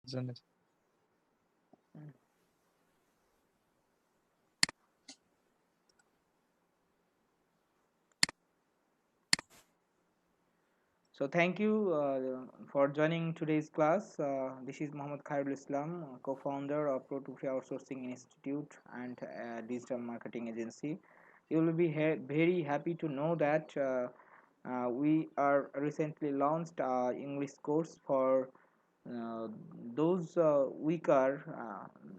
isn't it? So thank you for joining today's class. This is Mohammad Khairul Islam, co-founder of Pro2Free Outsourcing Institute and digital marketing agency. You will be very happy to know that we are recently launched English course for uh, those weaker,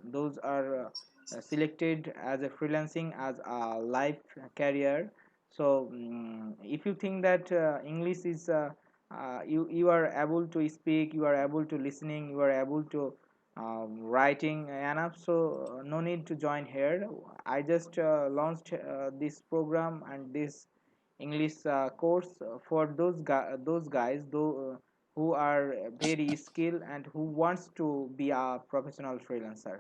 those are selected as a freelancing as a life career. So if you think that English is you are able to speak, you are able to listening, you are able to writing enough, so no need to join here. I just launched this program and this English course for those guys though who are very skilled and who wants to be a professional freelancer.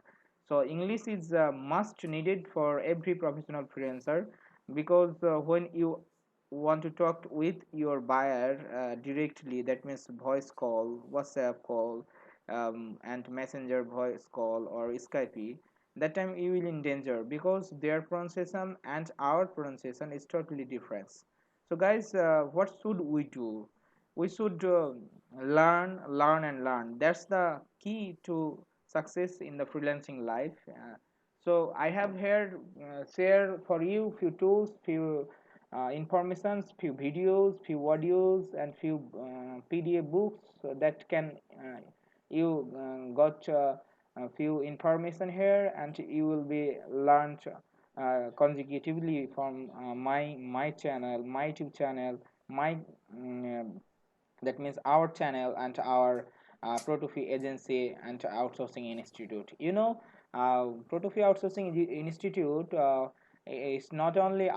So English is must needed for every professional freelancer, because when you want to talk with your buyer directly, that means voice call, WhatsApp call, and messenger voice call or Skype, that time you will in danger, because their pronunciation and our pronunciation is totally different. So guys, what should we do? We should learn and learn. That's the key to success in the freelancing life. So I have here share for you few tools, few informations, few videos, few audios, and few PDF books that can you got a few information here, and you will be learned consecutively from my channel, my YouTube channel, my that means our channel and our Pro2Free agency and outsourcing institute. Pro2Free outsourcing institute is not only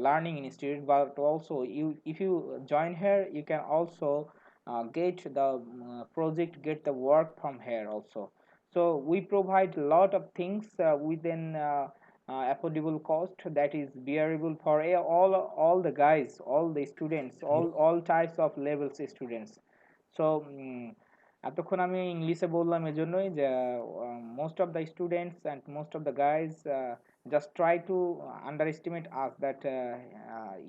learning institute, but also you if you join here, you can also get the project, get the work from here also. So we provide a lot of things within affordable cost that is bearable for all the guys, all the students, all types of levels students. So এতক্ষণ আমি ইংলিশে বললাম এজন্যই যে most of the students and most of the guys just try to underestimate us that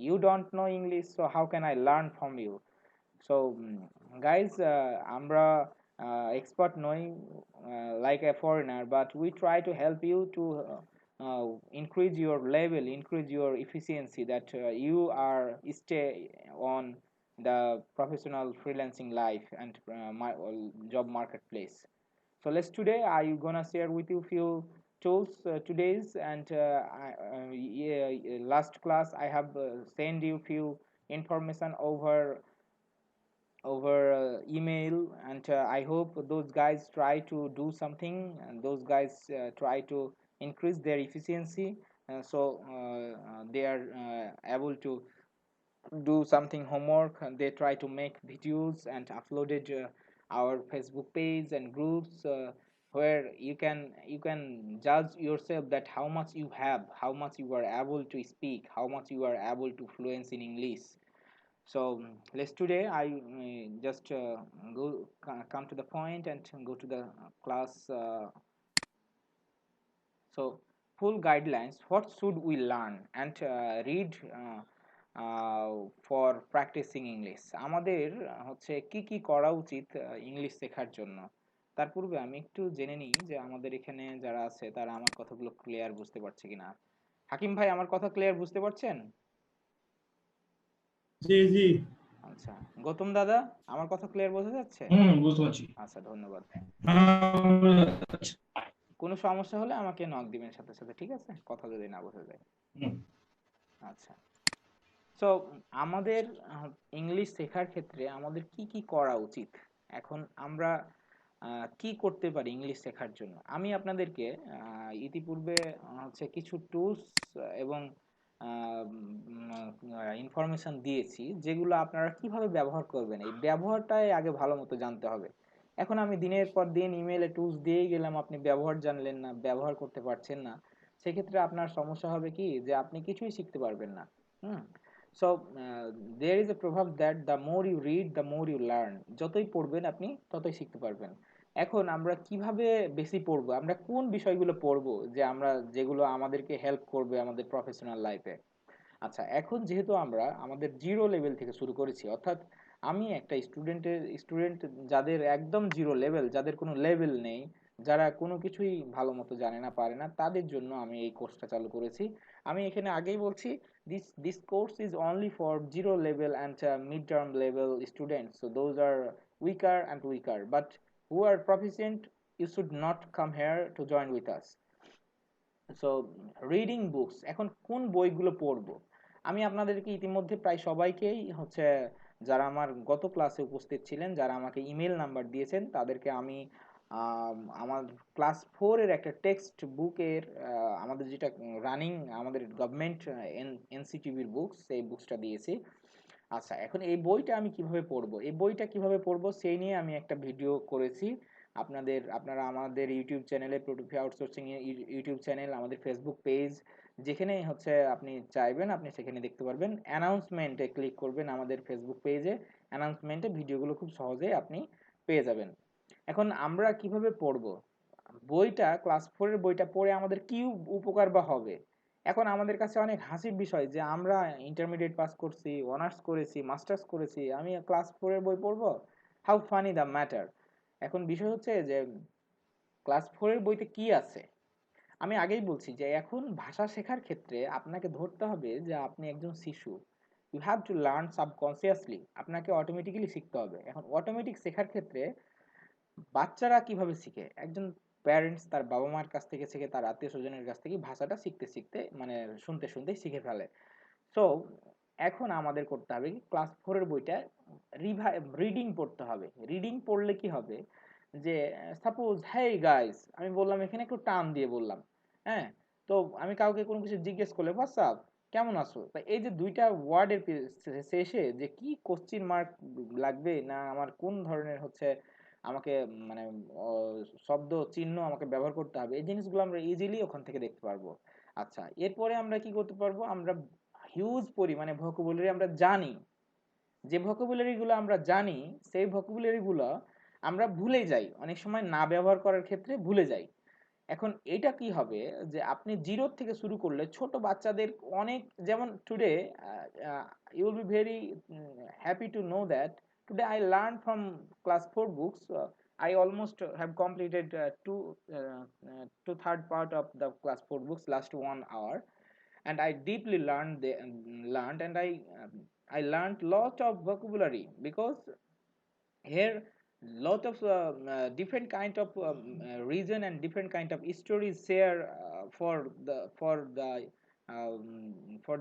you don't know English, so how can I learn from you? So guys, আমরা expert নই like a foreigner, but we try to help you to increase your level, increase your efficiency, that you are stay on the professional freelancing life and my job marketplace. So let's today I gonna share with you few tools today's, and yeah, last class I have sent you few information over email, and I hope those guys try to do something, and those guys try to increase their efficiency, so they are able to do something homework, and they try to make videos and upload it our Facebook page and groups, where you can judge yourself that how much you have, how much you are able to speak, how much you are able to fluence in English. So let's today I just come to the point and go to the class. So full guidelines, what should we learn and read for practicing English, আমাদের হচ্ছে কি কি করা উচিত English শেখার জন্য। তার পূর্বে আমি একটু জেনে নিই যে আমাদের এখানে যারা আছে তারা আমার কথাগুলো ক্লিয়ার বুঝতে পারছে কিনা। হাকিম ভাই, আমার কথা ক্লিয়ার বুঝতে পারছেন? জি জি। আচ্ছা, গৌতম দাদা, আমার কথা ক্লিয়ার বোঝা যাচ্ছে? বুঝতে পারছি। আচ্ছা, ধন্যবাদ। আচ্ছা। কোনো সমস্যা হলে আমাকে নক দিবেন সাথে সাথে, ঠিক আছে, কথা যদি না বোঝা যায়। আচ্ছা, সো আমাদের ইংলিশ শেখার ক্ষেত্রে আমাদের কি কি করা উচিত, এখন আমরা কি করতে পারি ইংলিশ শেখার জন্য। আমি আপনাদেরকে ইতিপূর্বে হচ্ছে কিছু টুলস এবং ইনফরমেশন দিয়েছি, যেগুলো আপনারা কিভাবে ব্যবহার করবেন, এই ব্যবহারটাই আগে ভালো মতো জানতে হবে। এখন আমি দিনের পর দিন ইমেলে টুলস দিয়েই গেলাম, আপনি ব্যবহার জানলেন না, ব্যবহার করতে পারছেন না, সেক্ষেত্রে আপনার সমস্যা হবে কি যে আপনি কিছুই শিখতে পারবেন না। হুম so there is a proverb that the more you read the more you learn, যতই পড়বেন আপনি ততই শিখতে পারবেন। এখন আমরা কিভাবে বেশি পড়বো, আমরা কোন বিষয়গুলো পড়বো যে আমরা যেগুলো আমাদেরকে হেল্প করবে আমাদের প্রফেশনাল লাইফে। আচ্ছা, এখন যেহেতু আমরা আমাদের জিরো লেভেল থেকে শুরু করেছি, অর্থাৎ আমি একটা স্টুডেন্ট যাদের একদম জিরো লেভেল, যাদের কোনো লেভেল নেই, যারা কোনো কিছুই ভালো মতো জানে না পারে না, তাদের জন্য আমি এই কোর্সটা চালু করেছি। আমি এখানে আগেই বলছি, this course is only for zero level and mid term level students, so those are weaker but who are proficient, you should not come here to join with us. So reading books, এখন কোন বইগুলো পড়বো, আমি আপনাদেরকে ইতিমধ্যে প্রায় সবাইকেই হচ্ছে, যারা আমার গত ক্লাসে উপস্থিত ছিলেন, যারা আমাকে ইমেল নাম্বার দিয়েছেন, তাদেরকে আমি আমার ক্লাস ফোরের একটা টেক্সট বুকের, আমাদের যেটা রানিং আমাদের গভর্নমেন্ট এনসিটিভির বুকস, সেই বুকসটা দিয়েছি। আচ্ছা, এখন এই বইটা আমি কিভাবে পড়বো, এই বইটা কিভাবে পড়বো সেই নিয়ে আমি একটা ভিডিও করেছি। আপনারা আমাদের ইউটিউব চ্যানেলে, প্রোটোফি আউটসোর্সিং ইউটিউব চ্যানেল, আমাদের ফেসবুক পেজ, যেখানে হচ্ছে আপনি চাইবেন আপনি সেখানে দেখতে পারবেন। অ্যানাউন্সমেন্টে ক্লিক করবেন আমাদের ফেসবুক পেজে, অ্যানাউন্সমেন্টে ভিডিওগুলো খুব সহজেই আপনি পেয়ে যাবেন। এখন আমরা কিভাবে পড়বো বইটা, ক্লাস ফোরের বইটা পড়ে আমাদের কি উপকার বা হবে। এখন আমাদের কাছে অনেক হাসির বিষয় যে আমরা ইন্টারমিডিয়েট পাস করছি, অনার্স করেছি, মাস্টার্স করেছি, আমি ক্লাস ফোরের বই পড়বো, হাউ ফানি দ্য ম্যাটার। এখন বিষয় হচ্ছে যে ক্লাস ফোরের বইতে কি আছে। আমি আগেই বলছি যে এখন ভাষা শেখার ক্ষেত্রে আপনাকে ধরতে হবে যে আপনি একজন শিশু, you have to learn subconsciously, আপনাকে অটোমেটিক্যালি শিখতে হবে। এখন অটোমেটিক শেখার ক্ষেত্রে বাচ্চারা কিভাবে শিখে, একজন প্যারেন্টস তার বাবা মার কাছ থেকে শিখে, তার আত্মীয় স্বজনের কাছ থেকে ভাষাটা শিখতে শিখতে, মানে শুনতে শুনতে শিখে ফেলে। সো এখন আমাদের করতে হবে কি, ক্লাস ফোরের বইটা রিডিং পড়তে হবে। রিডিং পড়লে কি হবে, যে সাপোজ হেই গাইস, আমি বললাম এখানে একটু টান দিয়ে বললাম, হ্যাঁ, তো আমি কাউকে কোনো কিছু জিজ্ঞেস করলে হোয়াটসঅ্যাপ, কেমন আছো, তা এই যে দুইটা ওয়ার্ডের শেষে যে কি কোশ্চিন মার্ক লাগবে না, আমার কোন ধরনের হচ্ছে আমাকে মানে শব্দ চিহ্ন আমাকে ব্যবহার করতে হবে, এই জিনিসগুলো আমরা ইজিলি ওখান থেকে দেখতে পারবো। আচ্ছা, এরপরে আমরা কি করতে পারবো, আমরা হিউজ পরিমাণে ভোকাবুলারি আমরা জানি, যে ভোকাবুলারি গুলো আমরা জানি, সেই ভোকাবুলারি গুলো আমরা ভুলে যাই, অনেক সময় না ব্যবহার করার ক্ষেত্রে ভুলে যাই। এখন এটা কি হবে, যে আপনি জিরো থেকে শুরু করলে ছোট বাচ্চাদের অনেক, যেমন today you will be very happy to know that today I learn from class four books, I almost have completed two third part of the class 4 books last 1 hour, and I deeply learned, and I learned lot of vocabulary, because here lot of different kind of reason and different kind of stories share for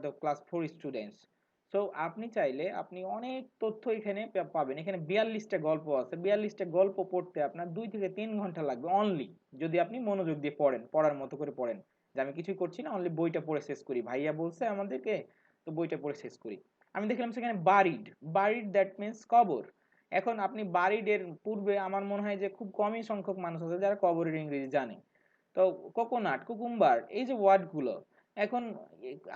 the class 4 students. So আপনি চাইলে আপনি অনেক তথ্য এখানে পাবেন। এখানে 42টা গল্প আছে, 42টা গল্প পড়তে আপনার 2 থেকে 3 ঘন্টা লাগবে অনলি, যদি আপনি মনোযোগ দিয়ে পড়েন, পড়ার মতো করে পড়েন, যে আমি কিছুই করছি না, অনলি বইটা পড়ে শেষ করি, ভাইয়া বলছে আমাদেরকে, তো বইটা পড়ে শেষ করি। আমি দেখলাম সেখানে বারিড, বারিড দ্যাট মিন্স কবর। এখন আপনি বারিড এর পূর্বে আমার মনে হয় যে খুব কমই সংখ্যক মানুষ আছে যারা কবরের ইংরেজি জানে। তো কোকোনাট, কুকুম্বার, এই যে ওয়ার্ড গুলো, এখন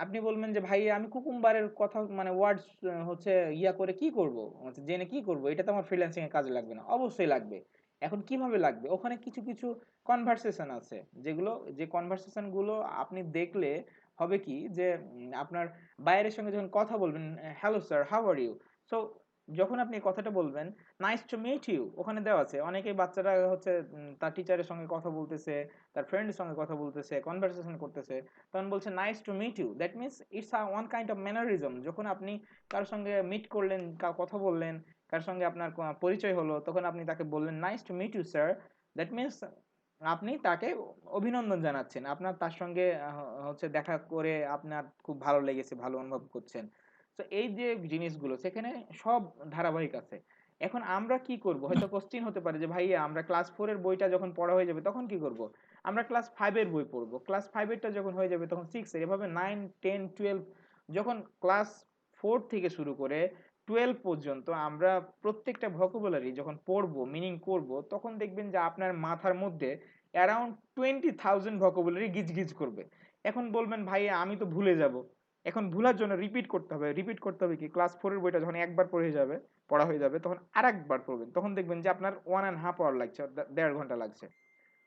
আপনি বলবেন যে ভাই আমি কুকুম্বারের কথা মানে ওয়ার্ড হচ্ছে ইয়া করে কি করব, জেনে কি করব, এটা তো আমার ফ্রিল্যান্সিং এ কাজে লাগবে না। অবশ্যই লাগবে। এখন কিভাবে লাগবে, ওখানে কিছু কিছু কনভারসেশন আছে, যেগুলো, যে কনভারসেশন গুলো আপনি দেখলে হবে কি, যে আপনার বাইরের সঙ্গে যখন কথা বলবেন, hello sir, how are you, so যখন আপনি এই কথাটা বলবেন, নাইস টু মিট ইউ, ওখানে দেওয়া আছে, অনেকেই বাচ্চারা হচ্ছে তার টিচারের সঙ্গে কথা বলতেছে, তার ফ্রেন্ডের সঙ্গে কথা বলতেছে, কনভারসেশন করতেছে, তখন বলছে nice to meet you, that means it's one kind of mannerism. যখন আপনি কারোর সঙ্গে মিট করলেন, কথা বললেন, কারোর সঙ্গে আপনার পরিচয় হলো, তখন আপনি তাকে বললেন nice to meet you sir, that means আপনি তাকে অভিনন্দন জানাচ্ছেন, আপনার তার সঙ্গে হচ্ছে দেখা করে আপনার খুব ভালো লেগেছে, ভালো অনুভব করছেন। তো এই যে জিনিসগুলো সেখানে সব ধারাবাহিক আছে। এখন আমরা কি করব, হয়তো কোশ্চিন হতে পারে যে ভাইয়া আমরা ক্লাস ফোর এর বইটা যখন পড়া হয়ে যাবে তখন কি করব, আমরা ক্লাস ফাইভ এর বই পড়বো, ক্লাস ফাইভ এরটা যখন হয়ে যাবে তখন সিক্স এর, এভাবে নাইন, টেন, টুয়েলভ, যখন ক্লাস ফোর থেকে শুরু করে টুয়েলভ পর্যন্ত আমরা প্রত্যেকটা ভোকাবুলারি যখন পড়বো, মিনিং করব, তখন দেখবেন যে আপনার মাথার মধ্যে অ্যারাউন্ড 20,000 ভোকাবুলারি গিজ গিজ করবে। এখন বলবেন ভাইয়া আমি তো ভুলে যাব, এখন ভুলার জন্য রিপিট করতে হবে। রিপিট করতে হবে কি, ক্লাস ফোরের বইটা যখন একবার পড়ে যাবে পড়া হয়ে যাবে তখন আরেকবার পড়বেন, তখন দেখবেন যে আপনার 1.5 আওয়ার লাগছে, 1.5 ঘন্টা লাগছে।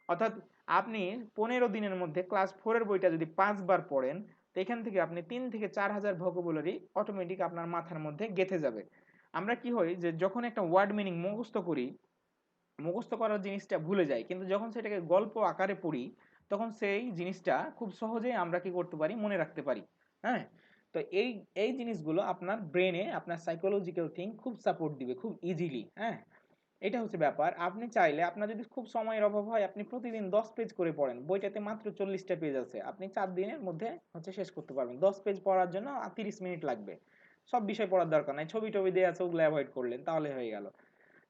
অর্থাৎ আপনি 15 দিনের মধ্যে ক্লাস 4-এর বইটা যদি 5 বার পড়েন, তো এখান থেকে আপনি 3 থেকে 4 হাজার ভোকাবুলারি অটোমেটিক আপনার মাথার মধ্যে গেঁথে যাবে। আমরা কি হয় যে যখন একটা ওয়ার্ড মিনিং মুখস্থ করি, মুখস্থ করার জিনিসটা ভুলে যাই, কিন্তু যখন সেটাকে গল্প আকারে পড়ি তখন সেই জিনিসটা খুব সহজেই আমরা কি করতে পারি, মনে রাখতে পারি। হ্যাঁ, তো এই এই জিনিসগুলো আপনার ব্রেনে, আপনার সাইকোলজিক্যাল থিং খুব সাপোর্ট দিবে খুব ইজিলি। হ্যাঁ, এটা হচ্ছে ব্যাপার। আপনি চাইলে, আপনার যদি খুব সময়ের অভাব হয়, আপনি প্রতিদিন 10 পেজ করে পড়েন, বইটাতে মাত্র 40টা পেজ আছে, আপনি 4 দিনের মধ্যে হচ্ছে শেষ করতে পারবেন। 10 পেজ পড়ার জন্য 30 মিনিট লাগবে। সব বিষয় পড়ার দরকার নাই, ছবি টবি দিয়ে আছে ওগুলো অ্যাভয়েড করলেন তাহলে হয়ে গেল।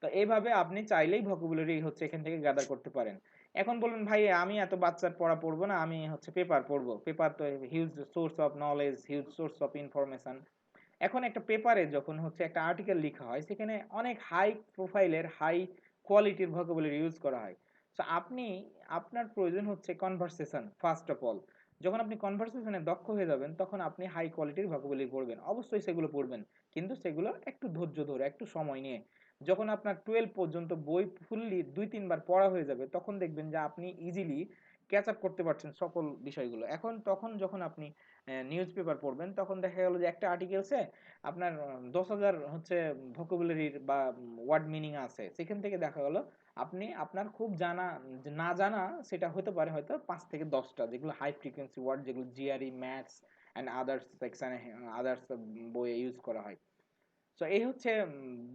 তো এইভাবে আপনি চাইলেই ভোকাবুলারি হচ্ছে এখান থেকে গ্যাদার করতে পারেন। এখন বলবেন ভাই আমি এত বাচ্চার পড়া পড়বো না, আমি হচ্ছে পেপার পড়বো, পেপার তো huge source of knowledge, huge source of information. এখন একটা পেপারে যখন হচ্ছে একটা আর্টিকেল লেখা হয়, সেখানে অনেক হাই প্রোফাইলের, হাই কোয়ালিটির ভোকাবুলারি ইউজ করা হয়। সো আপনি, আপনার প্রয়োজন হচ্ছে কনভারসেশন ফার্স্ট অফ অল। যখন আপনি কনভারসেশনে দক্ষ হয়ে যাবেন তখন আপনি হাই কোয়ালিটির ভোকাবুলারি পড়বেন, অবশ্যই সেগুলো পড়বেন, কিন্তু সেগুলো একটু ধৈর্য ধরে, একটু সময় নিয়ে। যখন আপনার 12 পর্যন্ত বই ফুললি 2-3 বার পড়া হয়ে যাবে, তখন দেখবেন যে আপনি ইজিলি ক্যাচ আপ করতে পারছেন সকল বিষয়গুলো। এখন তখন যখন আপনি নিউজ পেপার পড়বেন, তখন দেখা গেল যে একটা আর্টিকেলসে আপনার 10,000 হচ্ছে ভোকাবুলারির বা ওয়ার্ড মিনিং আছে, সেখান থেকে দেখা গেল আপনি আপনার খুব জানা, না জানা সেটা হতে পারে হয়তো 5 থেকে 10টা, যেগুলো হাই ফ্রিকোয়েন্সি ওয়ার্ড, যেগুলো জিআরই, ম্যাথস অ্যান্ড আদার্স সেকশনে, আদার্স বইয়ে ইউজ করা হয়। সো এই হচ্ছে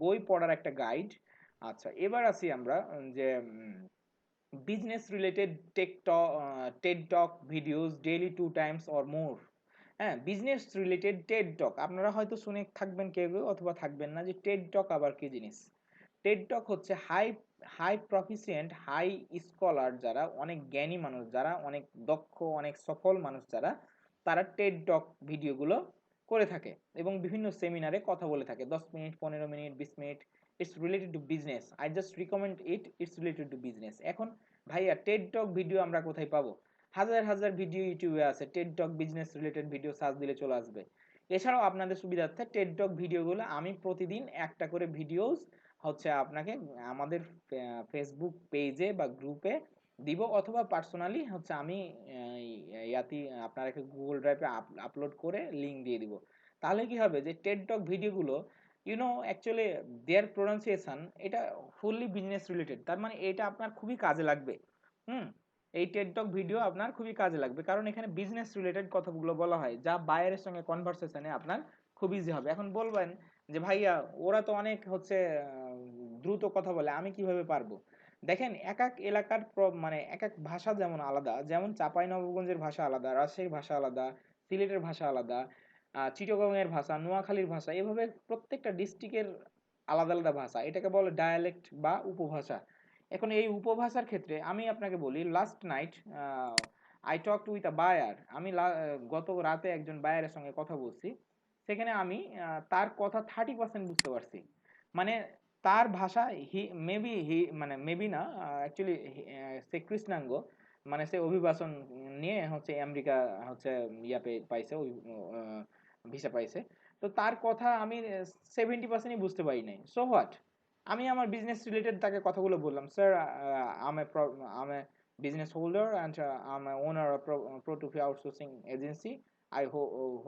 বই পড়ার একটা গাইড। আচ্ছা, এবার আসি আমরা যে business related Ted talk videos daily 2 Times or more. হ্যাঁ, বিজনেস রিলেটেড টেড টক আপনারা হয়তো শুনে থাকবেন কেউ কেউ, অথবা থাকবেন না, যে টেড টক আবার কি জিনিস। টেড টক হচ্ছে high high proficient, high scholar, যারা অনেক জ্ঞানী মানুষ, যারা অনেক দক্ষ, অনেক সফল মানুষ, যারা তারা টেড টক ভিডিওগুলো করে থাকে এবং বিভিন্ন সেমিনারে কথা বলে থাকে, 10 minute, 15 minute, 20 minute. It's related to business, I just recommend it, it's related to business. এখন ভাইয়া টেড টক ভিডিও আমরা কোথায় পাবো? হাজার হাজার ভিডিও ইউটিউবে আছে, টেড টক বিজনেস রিলেটেড ভিডিও সার্চ দিলে চলে আসবে। এছাড়াও আপনাদের সুবিধার্থে টেড টক ভিডিওগুলো আমি প্রতিদিন একটা করে ভিডিওস হচ্ছে আপনাকে আমাদের ফেসবুক পেজে বা গ্রুপে দিব, অথবা পার্সোনালি হচ্ছে আমি ইয়াতি আপনাকে গুগল ড্রাইভে আপলোড করে লিঙ্ক দিয়ে দিব। তাহলে কি হবে যে টেড টক ভিডিওগুলো, অ্যাকচুয়ালি দেয়ার প্রোনাউন্সিয়েশন, এটা ফুললি বিজনেস রিলেটেড, তার মানে এটা আপনার খুবই কাজে লাগবে। হুম, এই টেড টক ভিডিও আপনার খুবই কাজে লাগবে, কারণ এখানে বিজনেস রিলেটেড কথাগুলো বলা হয়, যা বায়ারের সঙ্গে কনভারসেশনে আপনার খুব ইজি হবে। এখন বলবেন যে ভাইয়া ওরা তো অনেক হচ্ছে দ্রুত কথা বলে, আমি কিভাবে পারবো? দেখেন, এক এক এলাকার মানে এক এক ভাষা যেমন আলাদা, যেমন চাঁপাইনবাবগঞ্জের ভাষা আলাদা, রাজশাহীর ভাষা আলাদা, সিলেটের ভাষা আলাদা, চিটাগংয়ের ভাষা, নোয়াখালীর ভাষা, এভাবে প্রত্যেকটা ডিস্ট্রিক্টের আলাদা আলাদা ভাষা, এটাকে বলে ডায়ালেক্ট বা উপভাষা। এখন এই উপভাষার ক্ষেত্রে আমি আপনাকে বলি, last night I talked with a buyer, আমি গত রাতে একজন বায়ারের সঙ্গে কথা বলছি। সেখানে আমি তার কথা 30% বুঝতে পারছি। মানে তার ভাষা, হি মানে মেবি না, অ্যাকচুয়ালি সে কৃষ্ণাঙ্গ, মানে সে অভিবাসন নিয়ে হচ্ছে আমেরিকা হচ্ছে পাইছে, ওই ভিসা পাইছে। তো তার কথা আমি 70%ই বুঝতে পারি নাই। সো হোয়াট, আমি আমার বিজনেস রিলেটেড তাকে কথাগুলো বললাম, sir am a business holder and I'm a owner of Pro2Free outsourcing agency. I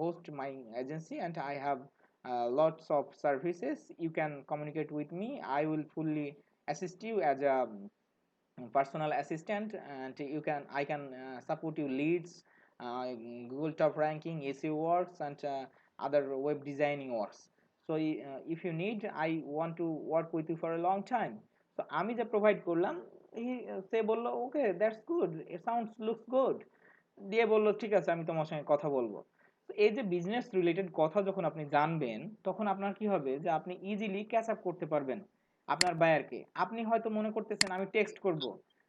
host my agency and I have lots of services. You can communicate with me. I will fully assist you as a personal assistant, and I can support you leads, Google top ranking, SEO works, and other web designing works. So if you need, I want to work with you for a long time. So আমি যে provide করলাম, সে বললো okay, that's good, it sounds looks good, দিয়ে বললো ঠিক আছে আমি তোমার সঙ্গে কথা বলবো। তো এই যে বিজনেস রিলেটেড কথা যখন আপনি জানবেন, তখন আপনার কি হবে যে আপনি ইজিলি ক্যাচ আপ করতে পারবেন আপনার বায়ারকে। আপনি হয়তো মনে করতেছেন আমি টেক্সট করব,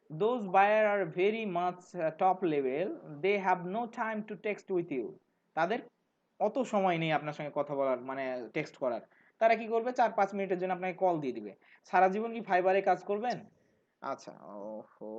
those buyer are very much top level, they have no time to text with you. তাদের অত সময় নেই আপনার সঙ্গে কথা বলার, মানে টেক্সট করার। তারা কি করবে, 4-5 মিনিটের জন্য আপনাকে কল দিয়ে দিবে। সারা জীবন কি ফাইবারে কাজ করবেন? আচ্ছা, ওহো,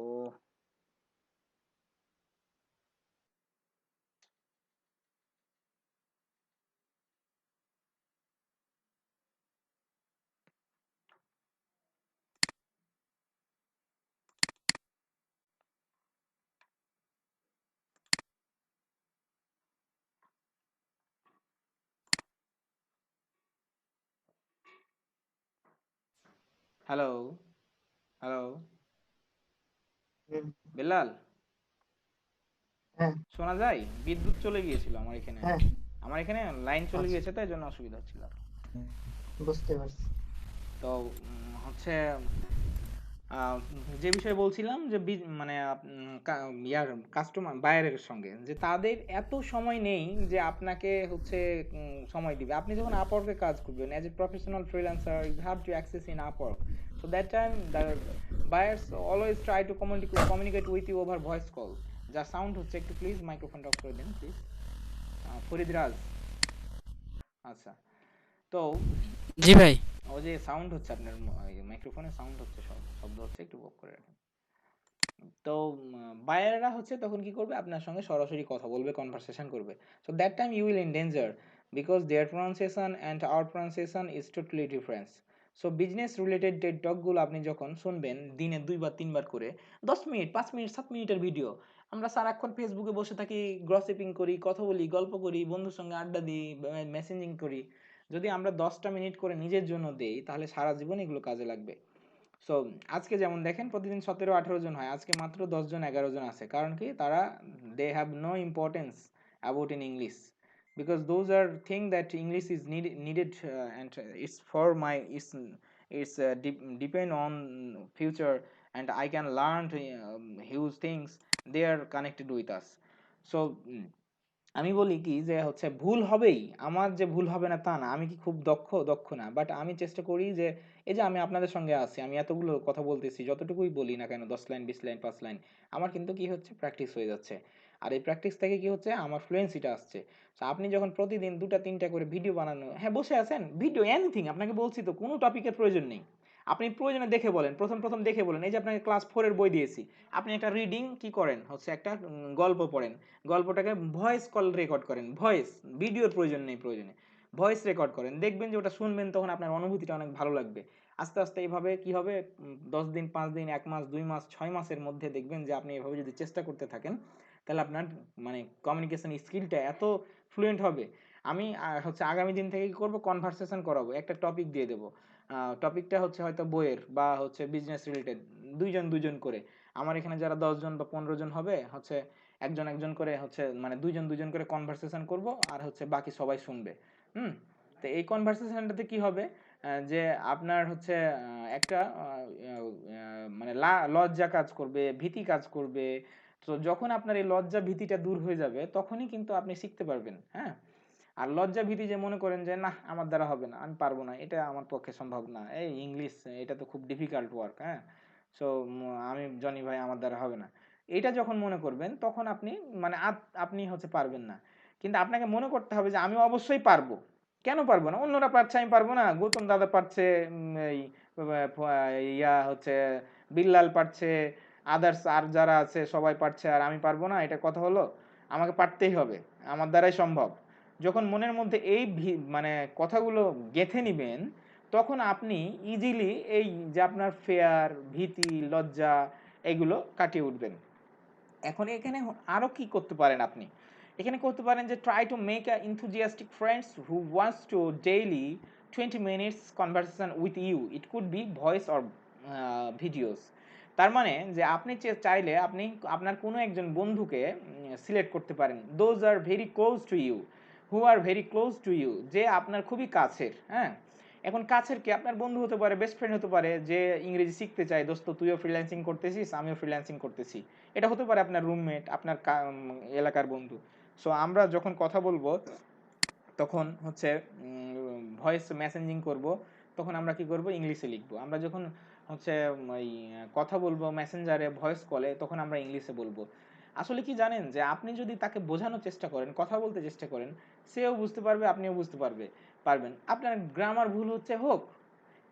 হ্যালো, হ্যালো, হুম, বেলাল, হ্যাঁ শোনা যায়? বিদ্যুৎ চলে গিয়েছিল হ্যাঁ আমার এখানে লাইন চলে আচ্ছা গিয়েছে, তাই জন্য অসুবিধা হচ্ছিল। বুঝতে পারছি। তো হচ্ছে আহ, যে বিষয়ে বলছিলাম যে মানে ইয়ার কাস্টমার বায়ারের সঙ্গে যে তাদের এত সময় নেই যে আপনাকে হচ্ছে সময় দিবে। আপনি যখন আপওয়ার্কে কাজ করবেন as a professional freelancer, you have to access in Upwork. So that time the buyers always try to communicate with you over voice call. যা সাউন্ড হচ্ছে, একটু প্লিজ মাইক্রোফোনটা অফ করে দিন প্লিজ। ফরিদ রাজ। আচ্ছা, তো জি ভাই। ও যে সাউন্ড হচ্ছে আপনার মাইক্রোফোনে সাউন্ড হচ্ছে, শব্দ হচ্ছে, একটু অফ করে রাখেন। তো বায়াররা হচ্ছে তখন কি করবে, আপনার সঙ্গে সরাসরি কথা বলবে, কনভারসেশন করবে। So that time you will in danger, because their pronunciation and our pronunciation is totally difference. So business related TED টকগুলো আপনি যখন শুনবেন দিনে 2 বা 3 বার করে, 10 মিনিট, 5 মিনিট, 7 মিনিটের ভিডিও, আমরা সারাক্ষণ ফেসবুকে বসে থাকি, গ্রসিপিং করি, কথা বলি, গল্প করি, বন্ধুর সঙ্গে আড্ডা দিই, মেসেঞ্জিং করি। যদি আমরা 10টা মিনিট করে নিজের জন্য দেই, তাহলে সারা জীবন এগুলো কাজে লাগবে। সো আজকে যেমন দেখেন প্রতিদিন 17-18 জন হয়, আজকে মাত্র 10 জন 11 জন আছে। কারণ কি, তারা they have no importance about in English, because those are thing that English is needed, and it's for my it's depend on future, and I can learn huge things, they are connected with us. So আমি বলি কি যে হচ্ছে ভুল হবেই, আমার যে ভুল হবে না তা না, আমি কি খুব দক্ষ না, বাট আমি চেষ্টা করি যে এই যে আমি আপনাদের সঙ্গে আছি, আমি এতগুলো কথা বলতেছি, যতটুকুই বলি না কেন, 10 লাইন 20 লাইন 5 লাইন, আমার কিন্তু কি হচ্ছে, প্র্যাকটিস হয়ে যাচ্ছে। আর এই প্র্যাকটিস থেকে কি হচ্ছে, আমার ফ্লুয়েন্সিটা আসছে। তো আপনি যখন প্রতিদিন 2টা 3টা করে ভিডিও বানানো, হ্যাঁ বসে আছেন, ভিডিও এনিথিং, আপনাকে বলছি তো কোনো টপিকের প্রয়োজন নেই, আপনি প্রয়োজনে দেখে বলেন, প্রথম প্রথম দেখে বলেন। এই যে আপনাকে ক্লাস 4-এর বই দিয়েছি, আপনি একটা রিডিং কি করেন হচ্ছে, একটা গল্প পড়েন, গল্পটাকে ভয়েস কল রেকর্ড করেন, ভয়েস, ভিডিওর প্রয়োজন নেই, প্রয়োজনে ভয়েস রেকর্ড করেন, দেখবেন যে ওটা শুনবেন তখন আপনার অনুভূতিটা অনেক ভালো লাগবে। আস্তে আস্তে এইভাবে কি হবে, 10 দিন, 5 দিন, 1 মাস, 2 মাস, 6 মাসের মধ্যে দেখবেন যে আপনি এভাবে যদি চেষ্টা করতে থাকেন, তাহলে আপনার মানে কমিউনিকেশন স্কিলটা এত ফ্লুয়েন্ট হবে। আমি হচ্ছে আগামী দিন থেকে কি করবো, কনভারসেশন করাবো, একটা টপিক দিয়ে দেবো। টপিকটা হচ্ছে হয়তো বইয়ের বা হচ্ছে বিজনেস রিলেটেড, 2জন 2জন করে। আমার এখানে যারা 10 জন বা 15 জন হবে, হচ্ছে একজন একজন করে হচ্ছে মানে 2জন 2জন করে কনভারসেশন করব, আর হচ্ছে বাকি সবাই শুনবে। হুম। তো এই কনভারসেশনটাতে কি হবে, যে আপনার হচ্ছে একটা মানে লজ্জা কাজ করবে, ভীতি কাজ করবে। তো যখন আপনার এই লজ্জা ভীতিটা দূর হয়ে যাবে, তখনই কিন্তু আপনি শিখতে পারবেন। হ্যাঁ। আর লজ্জা ভীতি যে মনে করেন যে না আমার দ্বারা হবে না, আমি পারবো না, এটা আমার পক্ষে সম্ভব না, এই ইংলিশ এটা তো খুব ডিফিকাল্ট ওয়ার্ক, হ্যাঁ, সো আমি জনি ভাই আমার দ্বারা হবে না, এটা যখন মনে করবেন তখন আপনি মানে আপনি হচ্ছে পারবেন না। কিন্তু আপনাকে মনে করতে হবে যে আমি অবশ্যই পারবো। কেন পারবো না, অন্যরা পারছে আমি পারবো না, গৌতম দাদা পারছে, এই ইয়া হচ্ছে বিল্লাল পারছে, আদার্স আর যারা আছে সবাই পারছে, আর আমি পারবো না, এটা কথা হলো? আমাকে পারতেই হবে, আমার দ্বারাই সম্ভব। যখন মনের মধ্যে এই মানে কথাগুলো গেঁথে নিবেন, তখন আপনি ইজিলি এই যে আপনার ফেয়ার, ভীতি, লজ্জা, এগুলো কাটিয়ে উঠবেন। এখন এখানে আরো কি করতে পারেন আপনি, এখানে করতে পারেন যে try to make a enthusiastic friends who wants to daily 20 minutes conversation with you, it could be voice or videos। তার মানে যে আপনি চাইলে আপনি আপনার কোনো একজন বন্ধুকে সিলেক্ট করতে পারেন, those are very close to you, who are very close to you, যে আপনার খুবই কাছের। হ্যাঁ। এখন কাছের কি আপনার বন্ধু হতে পারে, বেস্ট ফ্রেন্ড হতে পারে, যে ইংরেজি শিখতে চায়, দোস্ত তুইও ফ্রিল্যান্সিং করতেছিস, আমিও ফ্রিল্যান্সিং করতেছি, এটা হতে পারে আপনার রুমমেট, আপনার এলাকার বন্ধু। সো আমরা যখন কথা বলবো তখন হচ্ছে ভয়েস মেসেঞ্জিং করব, তখন আমরা কি করব, ইংলিশে লিখবো। আমরা যখন হচ্ছে ওই কথা বলবো মেসেঞ্জারে, ভয়েস কলে, তখন আমরা ইংলিশে বলবো। আসলে কি জানেন, যে আপনি যদি তাকে বোঝানোর চেষ্টা করেন, কথা বলতে চেষ্টা করেন, সেও বুঝতে পারবে, আপনিও বুঝতে পারবেন। আপনার গ্রামার ভুল হচ্ছে হোক,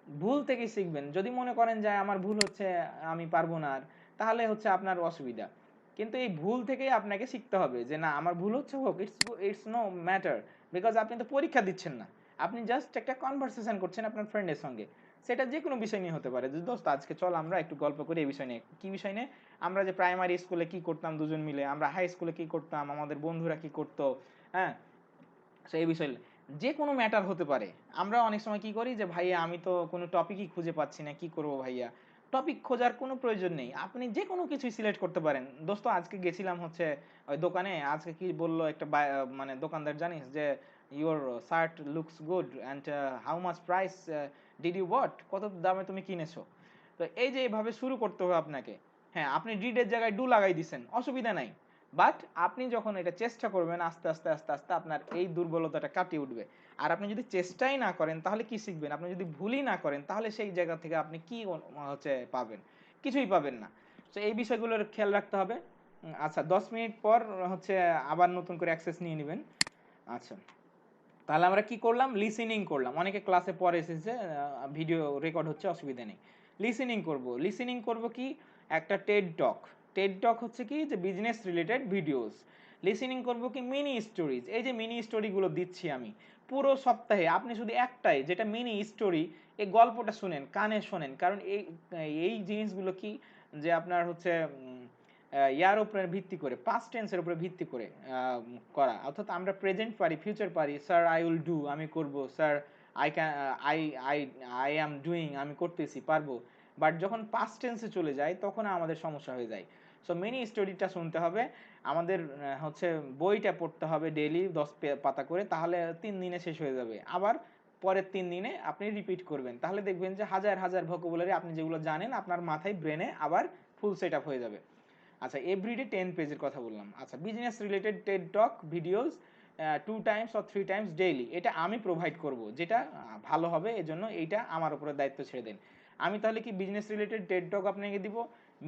ভুল থেকে শিখবেন। যদি মনে করেন যে আমার ভুল হচ্ছে, আমি পারবো না আর, তাহলে হচ্ছে আপনার অসুবিধা। কিন্তু এই ভুল থেকেই আপনাকে শিখতে হবে যে না আমার ভুল হচ্ছে হোক, ইটস নো ম্যাটার, বিকজ আপনি তো পরীক্ষা দিচ্ছেন না, আপনি জাস্ট একটা কনভারসেশন করছেন আপনার ফ্রেন্ডের সঙ্গে। সেটা যে কোনো বিষয় নিয়ে হতে পারে, যে দোস্ত আজকে চল আমরা একটু গল্প করি এই বিষয় নিয়ে। কি বিষয় নিয়ে? আমরা যে প্রাইমারি স্কুলে কি করতাম 2জন মিলে, আমরা হাই স্কুলে কি করতাম, আমাদের বন্ধুরা কি করতো, হ্যাঁ, সেই বিষয়। যে কোনো ম্যাটার হতে পারে। আমরা অনেক সময় কি করি যে ভাইয়া আমি তো কোনো টপিকই খুঁজে পাচ্ছি না, কি করব ভাইয়া? টপিক খোঁজার কোনো প্রয়োজন নেই, আপনি যে কোনো কিছুই সিলেক্ট করতে পারেন। দোস্ত আজকে গেছিলাম হচ্ছে ওই দোকানে, আজকে কি বললো একটা মানে দোকানদার, জানিস যে your shirt looks good and how much price did you bought, কত দামে তুমি কিনেছো? তো এই যে এভাবে শুরু করতে হবে আপনাকে। হ্যাঁ, আপনি ডিডের জায়গায় ডু লাগাই দিচ্ছেন, অসুবিধা নাই, বাট আপনি যখন এটা চেষ্টা করবেন আস্তে আস্তে আস্তে আস্তে আপনার এই দুর্বলতাটা কাটিয়ে উঠবে। আর আপনি যদি চেষ্টাই না করেন তাহলে কি শিখবেন? আপনি যদি ভুলই না করেন তাহলে সেই জায়গা থেকে আপনি কি হচ্ছে পাবেন? কিছুই পাবেন না। তো এই বিষয়গুলোর খেয়াল রাখতে হবে। আচ্ছা, 10 মিনিট পর হচ্ছে আবার নতুন করে অ্যাক্সেস নিয়ে নেবেন। আচ্ছা, তাহলে আমরা কি করলাম? লিসেনিং করলাম। অনেকে ক্লাসে পরে এসেছে, ভিডিও রেকর্ড হচ্ছে, অসুবিধা নেই। লিসেনিং করব। লিসেনিং করব কি? একটা টেড টক। টেড টক হচ্ছে কি যে বিজনেস রিলেটেড ভিডিওস। লিসেনিং করব কি? Mini stories. এই যে মিনি স্টোরিগুলো দিচ্ছি আমি পুরো সপ্তাহে, আপনি শুধু একটাই যেটা মিনি স্টোরি, এই গল্পটা শুনেন, কানে শোনেন। কারণ এই এই জিনিসগুলো কি যে আপনার হচ্ছে ইয়ার উপরে ভিত্তি করে, পাস্ট টেন্সের উপরে ভিত্তি করে করা। অর্থাৎ আমরা প্রেজেন্ট পারি, ফিউচার পারি। স্যার আই উইল ডু, আমি করব। Sir I can, I I I am doing, আমি করতেছি, পারবো। বাট যখন পাস্ট টেন্সে চলে যায় তখন আমাদের সমস্যা হয়ে যায়। সো মিনি স্টোরিটা শুনতে হবে আমাদের। হচ্ছে বইটা পড়তে হবে ডেইলি 10 পাতা করে, তাহলে 3 দিনে শেষ হয়ে যাবে। আবার পরের 3 দিনে আপনি রিপিট করবেন, তাহলে দেখবেন যে হাজার হাজার ভোকাবুলারি আপনি যেগুলো জানেন আপনার মাথায়, ব্রেনে আবার ফুল সেট আপ হয়ে যাবে। আচ্ছা, এভরিডে 10 পেজের কথা বললাম। আচ্ছা, business related Ted talk videos 2 Times or 3 Times daily, এটা আমি প্রোভাইড করব, যেটা ভালো হবে। এজন্য এইটা আমার উপরে দায়িত্ব ছেড়ে দেন। আমি তাহলে কি বিজনেস রিলেটেড টেড টক আপনাকে দিব,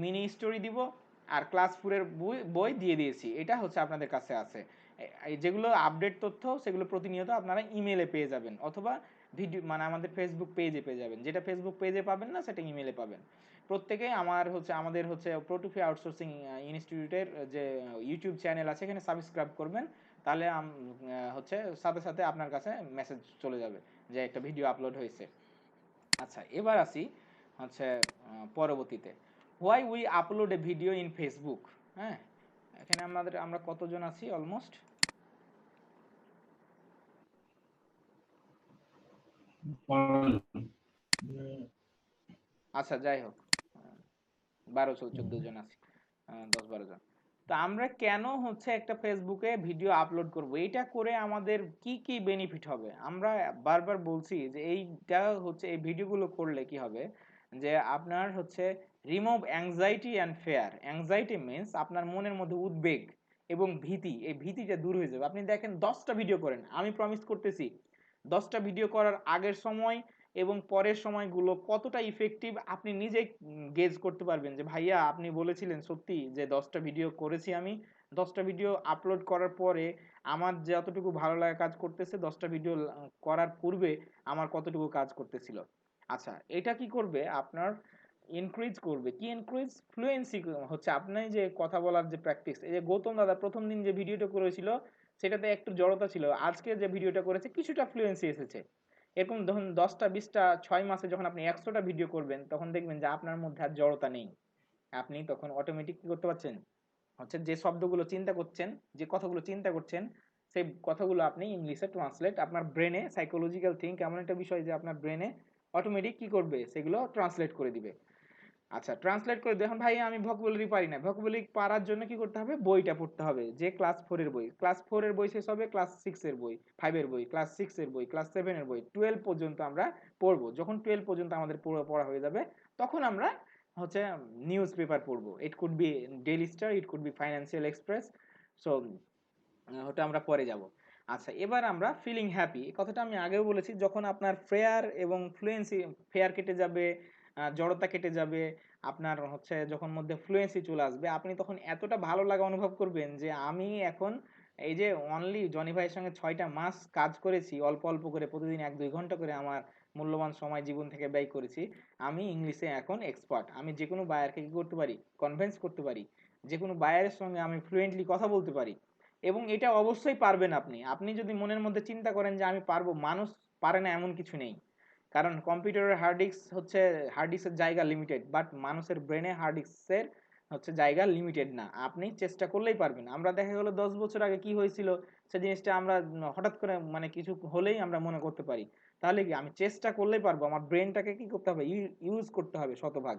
মিনি স্টোরি দিব, আর ক্লাস 4-এর বই বই দিয়ে দিয়েছি। এটা হচ্ছে আপনাদের কাছে আছে। যেগুলো আপডেট তথ্য সেগুলো প্রতিনিয়ত আপনারা ইমেলে পেয়ে যাবেন, অথবা ভিডিও মানে আমাদের ফেসবুক পেজে পেয়ে যাবেন। যেটা ফেসবুক পেজে পাবেন না সেটা ইমেলে পাবেন। প্রত্যেকে আমাদের হচ্ছে প্রোটুফি আউটসোর্সিং ইনস্টিটিউটের যে ইউটিউব চ্যানেল আছে, এখানে সাবস্ক্রাইব করবেন। তাহলে হচ্ছে সাথে সাথে আপনার কাছে মেসেজ চলে যাবে যে একটা ভিডিও আপলোড হয়েছে। আচ্ছা, এবার আসি হচ্ছে পরবর্তীতে, why we upload A video in Facebook. হ্যাঁ, এখানে আমরা কতজন আছি? অলমোস্ট আচ্ছা, যাই হোক, 12-14 জন আছি, 10-12 জন। তো আমরা কেন হচ্ছে একটা ফেসবুকে ভিডিও আপলোড করব? এইটা করে আমাদের কি কি বেনিফিট হবে? আমরা বারবার বলছি যে এইটা হচ্ছে, এই ভিডিওগুলো করলে কি হবে যে আপনার হচ্ছে remove anxiety and fair. Anxiety means আপনার মনের মধ্যে উদ্বেগ এবং ভীতি, এই ভীতিটা দূর হয়ে যাবে। আপনি দেখেন 10টা ভিডিও করেন, আমি প্রমিস করতেছি 10টা ভিডিও করার আগের সময় এবং পরের সময়গুলো কতটা ইফেক্টিভ আপনি নিজেই গেজ করতে পারবেন যে ভাইয়া আপনি বলেছিলেন সত্যি যে 10টা ভিডিও করেছি আমি, 10টা ভিডিও আপলোড করার পরে আমার যতটুকু ভালো লাগা কাজ করতেছে 10টা ভিডিও করার পূর্বে আমার কতটুকু কাজ করতেছিল। আচ্ছা, এটা কি করবে? আপনার ইনক্রিজ করবে। কি ইনক্রিজ? ফ্লুয়েন্সি। হচ্ছে আপনি যে কথা বলার যে প্র্যাকটিস, এই যে গৌতম দাদা প্রথম দিন যে ভিডিওটা করেছিল সেটাতে একটু জড়তা ছিল, আজকে যে ভিডিওটা করেছে কিছুটা ফ্লুয়েন্সি এসেছে। এরকম ধরুন 10টা 20টা 6 মাসে যখন আপনি 100টা ভিডিও করবেন তখন দেখবেন যে আপনার মধ্যে আর জড়তা নেই। আপনি তখন অটোমেটিক কি করতে পারছেন হচ্ছে যে শব্দগুলো চিন্তা করছেন, যে কথাগুলো চিন্তা করছেন, সেই কথাগুলো আপনি ইংলিশে ট্রান্সলেট, আপনার ব্রেনে সাইকোলজিক্যাল থিঙ্ক এমন একটা বিষয় যে আপনার ব্রেনে অটোমেটিক কি করবে, সেগুলো ট্রান্সলেট করে দিবে। আচ্ছা, ট্রান্সলেট করে দেখুন ভাই আমি ভোকাবুলারি পারি না, ভোকাবুলারি পারার জন্য কি করতে হবে? বইটা পড়তে হবে, যে ক্লাস 4-এর বই। ক্লাস 4-এর বই শেষ হবে, ক্লাস 6-এর বই, 5-এর বই, ক্লাস 6-এর বই, ক্লাস 7-এর বই, 12 পর্যন্ত আমরা পড়বো। যখন 12 পর্যন্ত আমাদের পড়া হয়ে যাবে তখন আমরা হচ্ছে নিউজ পেপার পড়বো। It could be daily star, it could be financial express. So ওটা আমরা পরে যাব। আচ্ছা, এবার আমরা ফিলিং হ্যাপি, কথাটা আমি আগেও বলেছি, যখন আপনার ফেয়ার এবং ফ্লুয়েন্সি, ফেয়ার কেটে যাবে, জড়তা কেটে যাবে, আপনার হচ্ছে যখন মধ্যে ফ্লুয়েন্সি চলে আসবে, আপনি তখন এতটা ভালো লাগা অনুভব করবেন যে আমি এখন এই যে অনলি জনি ভাইয়ের সঙ্গে 6টা মাস কাজ করেছি, অল্প অল্প করে প্রতিদিন 1-2 ঘন্টা করে আমার মূল্যবান সময় জীবন থেকে ব্যয় করেছি, আমি ইংলিশে এখন এক্সপার্ট। আমি যে কোনো বায়ারকে কি করতে পারি? কনভিন্স করতে পারি। যে কোনো বায়ারের সঙ্গে আমি ফ্লুয়েন্টলি কথা বলতে পারি। এবং এটা অবশ্যই পারবেন আপনি। আপনি যদি মনের মধ্যে চিন্তা করেন যে আমি পারবো, মানুষ পারে না এমন কিছু নেই। কারণ কম্পিউটারের হার্ড ডিস্ক হচ্ছে, হার্ড ডিস্কের জায়গা লিমিটেড, বাট মানুষের ব্রেনে হার্ড ডিস্কের হচ্ছে জায়গা লিমিটেড না, আপনি চেষ্টা করলেই পারবেন। আমরা দেখা গেল 10 বছর আগে কি হয়েছিল সে জিনিসটা আমরা হঠাৎ করে মানে কিছু হলেই আমরা মনে করতে পারি। তাহলে কি আমি চেষ্টা করলেই পারবো? আমার ব্রেনটাকে কি করতে হবে? ইউজ করতে হবে শতভাগ।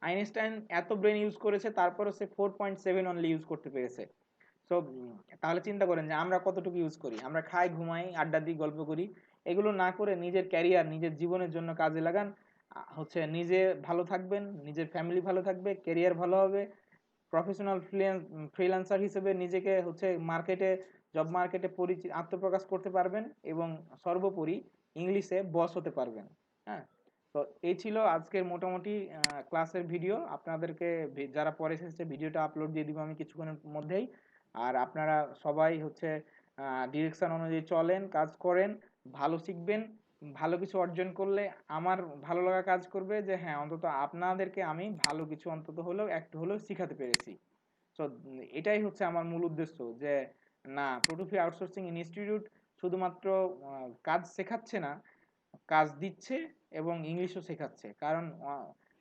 আইনস্টাইন এত ব্রেন ইউজ করেছে, তারপরে সে 4.7 অনলি ইউজ করতে পেরেছে। তো তাহলে চিন্তা করেন যে আমরা কতটুকু ইউজ করি। আমরা খাই, ঘুমাই, আড্ডা দিই, গল্প করি। এগুলো না করে নিজের ক্যারিয়ার, নিজের জীবনের জন্য কাজে লাগান। হচ্ছে নিজে ভালো থাকবেন, নিজের ফ্যামিলি ভালো থাকবে, ক্যারিয়ার ভালো হবে, প্রফেশনাল ফ্রিল্যান্সার হিসেবে নিজেকে হচ্ছে মার্কেটে, জব মার্কেটে আত্মপ্রকাশ করতে পারবেন, এবং সর্বোপরি ইংলিশে বস হতে পারবেন। হ্যাঁ, তো এই ছিল আজকের মোটামুটি ক্লাসের ভিডিও। আপনাদেরকে যারা পরে এসেছে ভিডিওটা আপলোড দিয়ে দিব আমি কিছুক্ষণের মধ্যেই। আর আপনারা সবাই হচ্ছে ডিরেকশন অনুযায়ী চলেন, কাজ করেন, ভালো শিখবেন। ভালো কিছু অর্জন করলে আমার ভালো লাগা কাজ করবে যে হ্যাঁ, অন্তত আপনাদেরকে আমি ভালো কিছু অন্তত হলেও একটু হলেও শিখাতে পেরেছি। তো এটাই হচ্ছে আমার মূল উদ্দেশ্য, যে না, প্রোটোফি আউটসোর্সিং ইনস্টিটিউট শুধুমাত্র কাজ শেখাচ্ছে না, কাজ দিচ্ছে এবং ইংলিশও শেখাচ্ছে। কারণ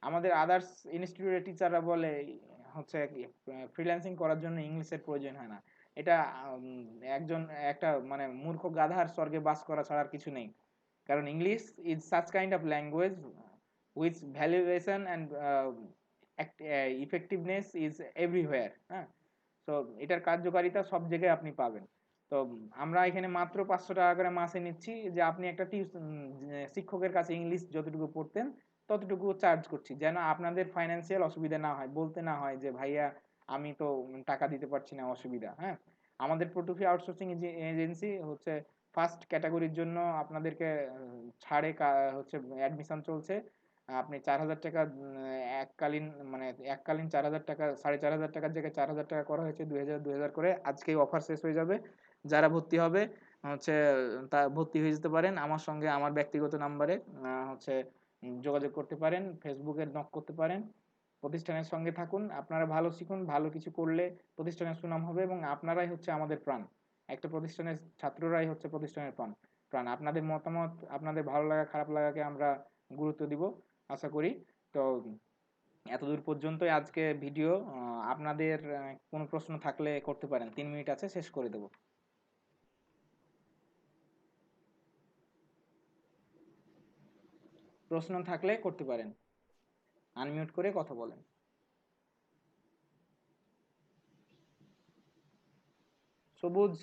আমাদের আদার্স ইনস্টিটিউটের টিচাররা বলে হচ্ছে ফ্রিল্যান্সিং করার জন্য ইংলিশের প্রয়োজন হয় না। এটা একজন একটা মানে মূর্খ গাধার স্বর্গে বাস করা ছাড়া আর কিছু নেই। কারণ English is such kind of language which valuation and effectiveness is everywhere. হ্যাঁ, তো এটার কার্যকারিতা সব জায়গায় আপনি পাবেন। তো আমরা এখানে মাত্র 500 টাকা করে মাসে নিচ্ছি, যে আপনি একটা শিক্ষকের কাছে ইংলিশ যতটুকু পড়তেন ততটুকু চার্জ করছি, যেন আপনাদের ফাইন্যান্সিয়াল অসুবিধা না হয়, বলতে না হয় যে ভাইয়া আমি তো টাকা দিতে পারছি না, অসুবিধা। হ্যাঁ, আমাদের প্রোটোফি আউটসোর্সিং এজেন্সি হচ্ছে ফার্স্ট ক্যাটাগরির জন্য আপনাদেরকে ছাড়ে হচ্ছে অ্যাডমিশন চলছে। আপনি 4,000 টাকা এককালীন মানে এককালীন 4,000 টাকা, 4,500 টাকার জায়গায় 4,000 টাকা করা হয়েছে, 2,000 করে। আজকেই অফার শেষ হয়ে যাবে। যারা ভর্তি হবে হচ্ছে তা ভর্তি হয়ে যেতে পারেন আমার সঙ্গে, আমার ব্যক্তিগত নাম্বারে হচ্ছে যোগাযোগ করতে পারেন, ফেসবুকে নক করতে পারেন। প্রতিষ্ঠানের সঙ্গে থাকুন, আপনারা ভালো শিখুন, ভালো কিছু করলে প্রতিষ্ঠানের সুনাম হবে, এবং আপনারাই হচ্ছে আমাদের প্রাণ। একটা প্রতিষ্ঠানের ছাত্ররাই হচ্ছে প্রতিষ্ঠানের প্রাণ প্রাণ আপনাদের মতামত, আপনাদের ভালো লাগা খারাপ লাগাকে আমরা গুরুত্ব দিব আশা করি। তো এতদূর পর্যন্তই আজকে ভিডিও। আপনাদের কোনো প্রশ্ন থাকলে করতে পারেন, 3 মিনিট আছে, শেষ করে দেব। প্রশ্ন থাকলে করতে পারেন, আনমিউট করে কথা বলেন। সবুজ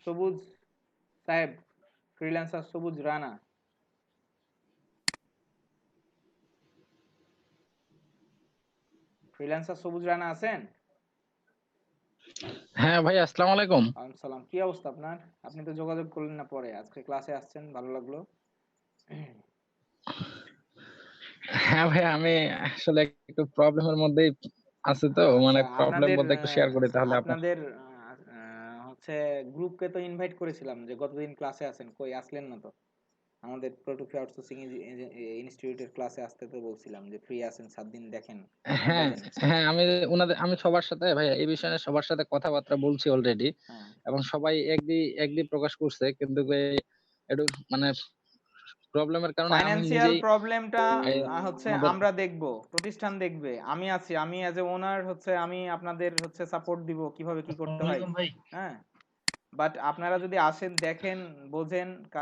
সবুজ সাহেব, ফ্রিল্যান্সার সবুজ রানা। ফ্রিল্যান্সার সবুজ রানা আছেন? হ্যাঁ ভাই, আসসালামু আলাইকুম। ওয়ালাইকুম সালাম। কি অবস্থা আপনার? আপনি তো যোগাযোগ করলেন না পরে, আজকে ক্লাসে আসছেন, ভালো লাগলো। হ্যাঁ ভাই, আমি আসলে একটু প্রবলেমের মধ্যেই আছি, তো মানে আচ্ছা, প্রবলেম আপনাদের বলতে একটু শেয়ার করি তাহলে আপনার। আপনাদের হচ্ছে গ্রুপকে তো ইনভাইট করেছিলাম যে গতদিন ক্লাসে আছেন, কই আসলেন না তো। আমাদের প্রোটোফি আউটসোর্সিং ইনস্টিটিউটের ক্লাসে আসতে তো বলছিলাম যে ফ্রি আছেন 7 দিন, দেখেন হ্যাঁ বলেন। হ্যাঁ, আমি সবার সাথে ভাই এই বিষয়ে সবার সাথে কথাবার্তা বলছি অলরেডি, হ্যাঁ, এবং সবাই একদি প্রকাশ করছে, কিন্তু ভাই একটু মানে প্রবলেমের কারণে আমি ফাইনান্সিয়াল নিজেই প্রবলেমটা এই হচ্ছে আমাদের আমরা দেখব, প্রতিষ্ঠান দেখবে, আমি আছি, আমি অ্যাজ এ ওনার হচ্ছে আমি আপনাদের হচ্ছে সাপোর্ট দিব কিভাবে কি করতে হয়। আসসালামু আলাইকুম ভাই। হ্যাঁ, বাট আপনারা যদি আসেন, দেখেন, বোঝেন, কারণ